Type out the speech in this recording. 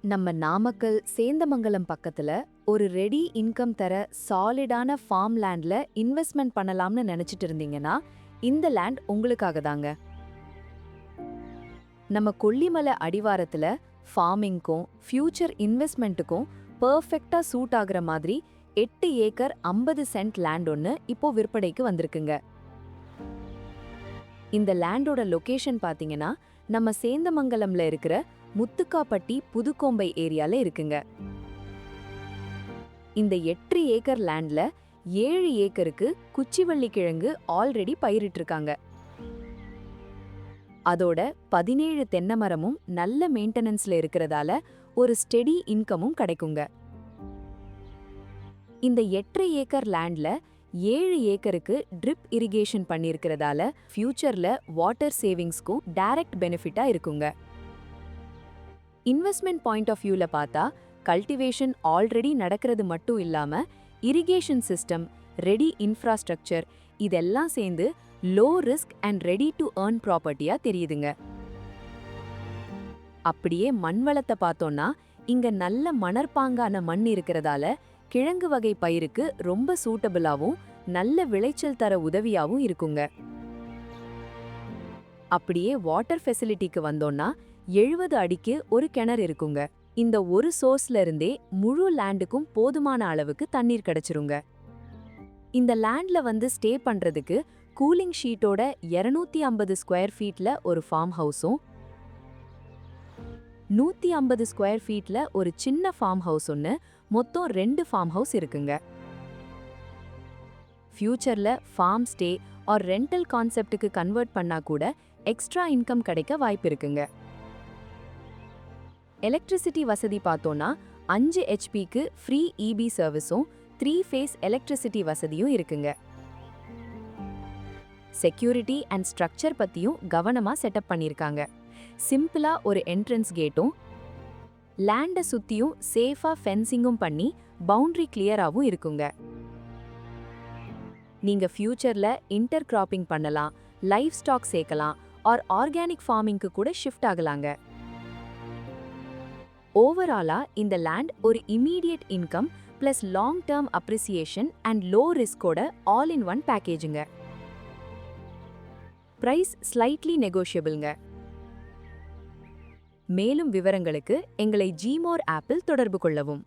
நம்ம நாமக்கல் சேந்தமங்கலம் பக்கத்துல ஒரு ரெடி இன்கம் தர சாலிடான ஃபார்ம் லேண்ட்ல இன்வெஸ்ட்மெண்ட் பண்ணலாம்னு நினைச்சிட்டு இருந்தீங்கன்னா இந்த லேண்ட் உங்களுக்காக தாங்க. நம்ம கொல்லிமலை அடிவாரத்துல ஃபார்மிங்க்கும் ஃபியூச்சர் இன்வெஸ்ட்மெண்ட்டுக்கும் பெர்ஃபெக்ட்டா சூட் ஆகுற மாதிரி 8 ஏக்கர் 50 சென்ட் லேண்ட் ஒன்று இப்போ விற்பனைக்கு வந்திருக்குங்க. இந்த லேண்டோட லொகேஷன் பாத்தீங்கன்னா நம்ம சேந்தமங்கலம்ல இருக்கிற முத்துக்காப்பட்டி புதுக்கோம்பை ஏரியால இருக்குங்க. இந்த 8 ஏக்கர் லேண்ட்ல 7 ஏக்கருக்கு குச்சிவள்ளி கிழங்கு ஆல்ரெடி பயிரிட்டு இருக்காங்க. அதோட 17 தென்னை மரமும் நல்ல மெயின்டெனன்ஸ்ல இருக்கிறதால ஒரு ஸ்டெடி இன்கமும் கிடைக்குங்க. இந்த 8 ஏக்கர் லேண்ட்ல 7 ஏக்கருக்கு ட்ரிப் இரிகேஷன் பண்ணியிருக்கிறதால ஃபியூச்சர்ல வாட்டர் சேவிங்ஸ்க்கும் டைரக்ட் பெனிஃபிட்டா இருக்குங்க. இன்வெஸ்ட்மெண்ட் பாயிண்ட் ஆஃப் வியூல பார்த்தா கல்டிவேஷன் ஆல்ரெடி நடக்கிறது மட்டும் இல்லாம இரிகேஷன் சிஸ்டம், ரெடி இன்ஃப்ராஸ்ட்ரக்சர் இதெல்லாம் சேர்ந்து low risk and ready to earn ப்ராப்பர்ட்டியா தெரியுதுங்க. அப்படியே மண் வளத்தை பார்த்தோம்னா இங்க நல்ல மணற்பாங்கான மண் இருக்கிறதால கிழங்கு வகை பயிருக்கு ரொம்ப சூட்டபிளாவும் நல்ல விளைச்சல் தர உதவியாவும் இருக்குங்க. அப்படியே வாட்டர் ஃபெசிலிட்டிக்கு வந்தோம்னா 70 அடிக்கு ஒரு கிணறு இருக்குங்க. இந்த ஒரு சோர்ஸ்ல இருந்தே முழு லேண்டுக்கும் போதுமான அளவுக்கு தண்ணீர் கிடைச்சிருங்க. இந்த லேண்ட்ல வந்து ஸ்டே பண்றதுக்கு கூலிங் ஷீட்டோட 250 ஸ்கொயர் ஃபீட்ல ஒரு ஃபார்ம் ஹவுஸும் 150 ஸ்கொயர் ஃபீட்ல ஒரு சின்ன ஃபார்ம் ஹவுஸ் ஒன்று, மொத்தம் 2 ஃபார்ம் ஹவுஸ் இருக்குங்க. ஃபியூச்சர்ல ஃபார்ம் ஸ்டே ஆர் ரெண்டல் கான்செப்டுக்கு கன்வெர்ட் பண்ணா கூட எக்ஸ்ட்ரா இன்கம் கிடைக்க வாய்ப்பு இருக்குங்க. எலக்ட்ரிசிட்டி வசதி பார்த்தோன்னா 5 ஹெச்பிக்கு ஃப்ரீ இபி சர்வீஸும் 3 ஃபேஸ் எலக்ட்ரிசிட்டி வசதியும் இருக்குங்க. செக்யூரிட்டி அண்ட் ஸ்ட்ரக்சர் பத்தியும் கவனமா செட்டப் பண்ணியிருக்காங்க. சிம்பிளா ஒரு என்ட்ரன்ஸ் கேட்டும் லேண்டை சுத்தியும் சேஃபா ஃபென்சிங்கும் பண்ணி பவுண்டரி கிளியராகவும் இருக்குங்க. நீங்க ஃபியூச்சர்ல இன்டர் கிராப்பிங் பண்ணலாம், லைஃப் ஸ்டாக் சேர்க்கலாம் ஆர் ஆர்கானிக் ஃபார்மிங்க்கு கூட ஷிஃப்ட் ஆகலாங்க. ஓவராலா இந்த லேண்ட் ஒரு immediate income plus long term appreciation and low ரிஸ்கோட ஆல் இன் ஒன் பேக்கேஜுங்க. பிரைஸ் ஸ்லைட்லி நெகோஷியபிள்ங்க. மேலும் விவரங்களுக்கு எங்களை ஜிமோர் ஆப்பில் தொடர்பு கொள்ளவும்.